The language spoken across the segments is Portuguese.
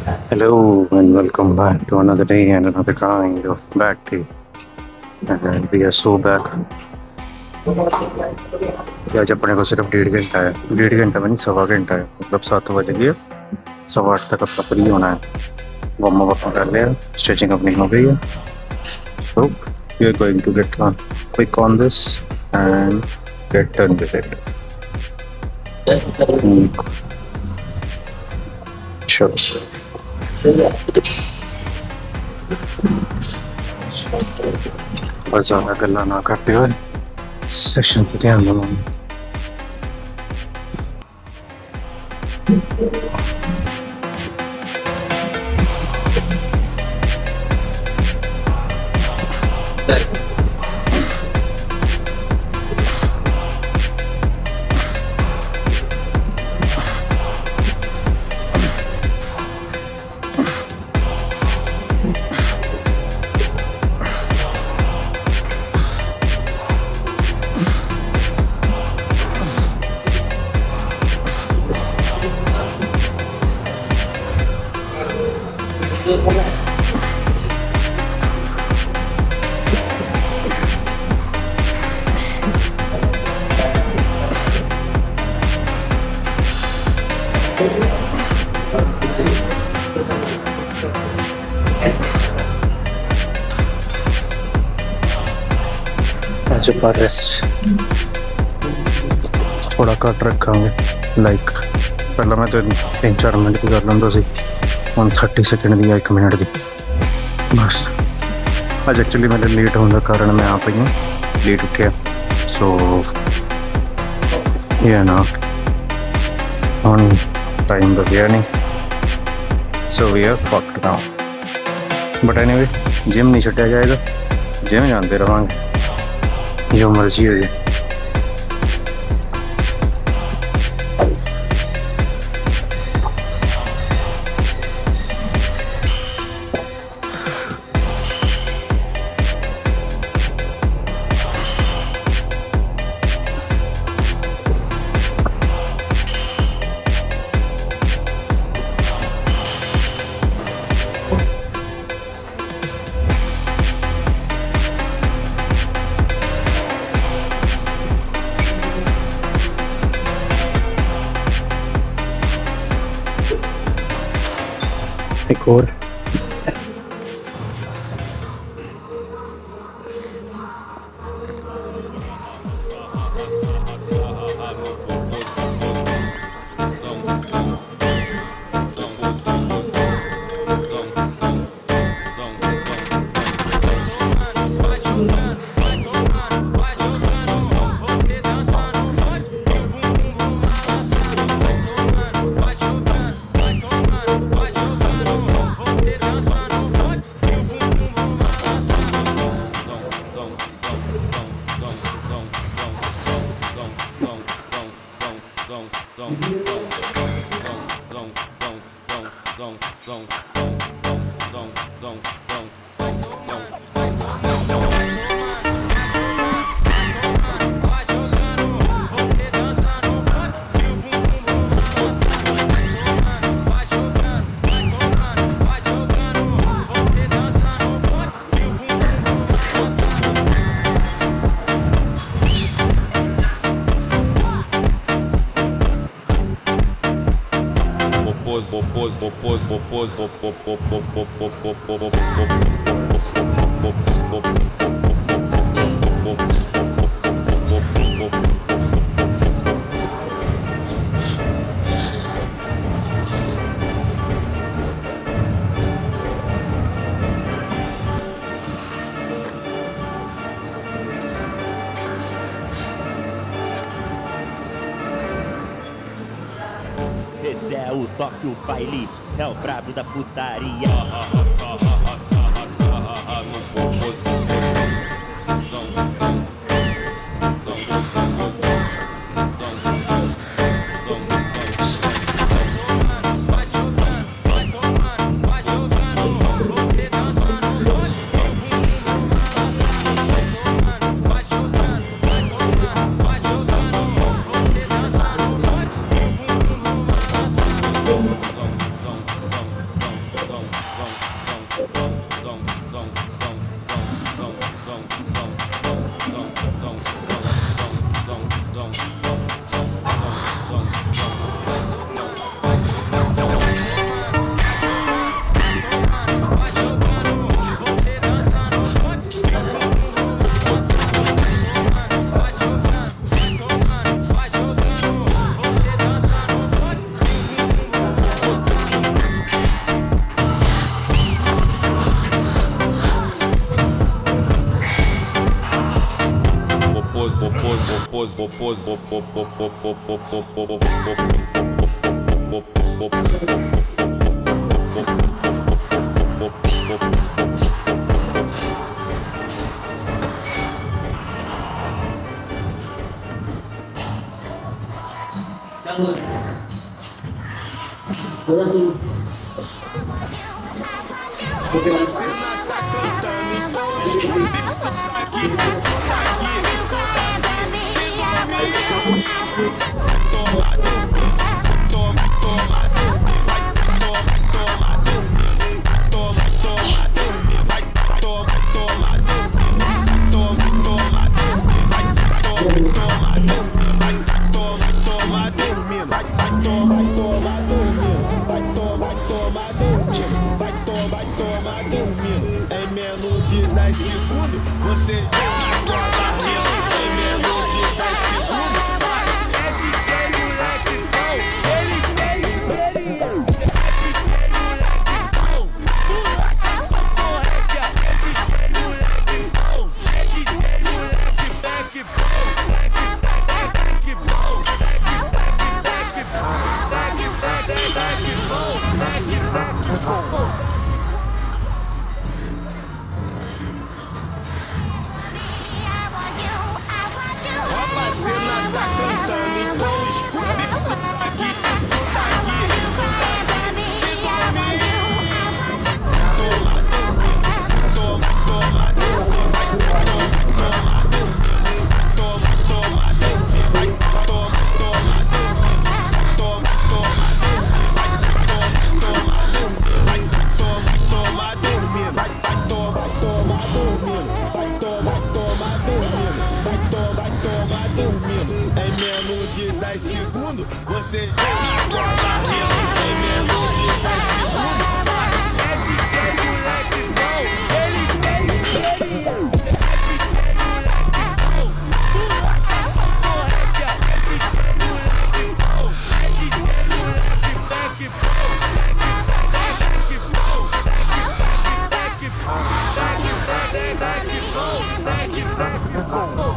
Hello and welcome back to another day and another kind of back day. And we are so back कि आज अपने को सिर्फ 1.5 घंटा है, 1.5 घंटा में नहीं 1.25 घंटा है, मतलब 7 बजे की 8:15 तक अपना फ्री होना है। वार्म अप अपना कर लिया, स्ट्रेचिंग अपनी हो गई है। So we are going to get on quick on this and get done with it. Sure. और ज़्यादा गल्ला ना करते हुए सेशन पे ध्यान दो। आज पर रेस्ट थोड़ा घट रखांगे, लाइक पहला मैं तो 3-4 मिनट की कर लैंदा सी, हुण 30 सेकंड दी 1 मिनट दी बस। अज एक्चुअली मेरे लेट होने का कारण मैं आप ही लेट उठिया, सो ये ना हुण टाइम दसिया नहीं, so we are fucked now. But anyway gym नहीं छड्डिया जाएगा, जिम जाते रहांगे जो मर्जी हो जाए। एक और Esse é o toque, o baile, é o brabo da putaria. Em menos de 10 segundos, você já acorda rindo. Em menos de 10 segundos, vai. É DJ moleque bom, ele tem experiência. É DJ moleque bom, tu acha concorrência. É DJ moleque bom, é DJ moleque back bom, back bom, back bom. Cena tá cantando, então escuta isso daqui, isso daqui, isso daqui. Toma, toma, em menos de 10 segundos, você já acorda rindo. Em menos de 10 segundos, vai. É DJ moleque bom, ele tem experiência. É DJ moleque bom, tu acha concorrência. É DJ moleque bom, é DJ moleque back bom, back bom.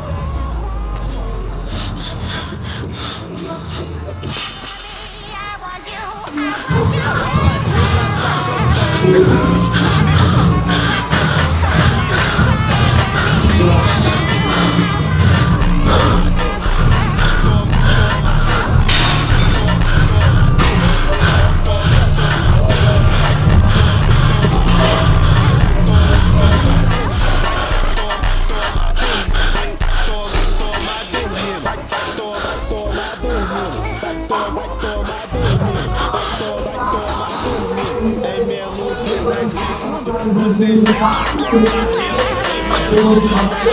Em menos de 10 segundos, você já acorda rindo. Em menos de 10 segundos,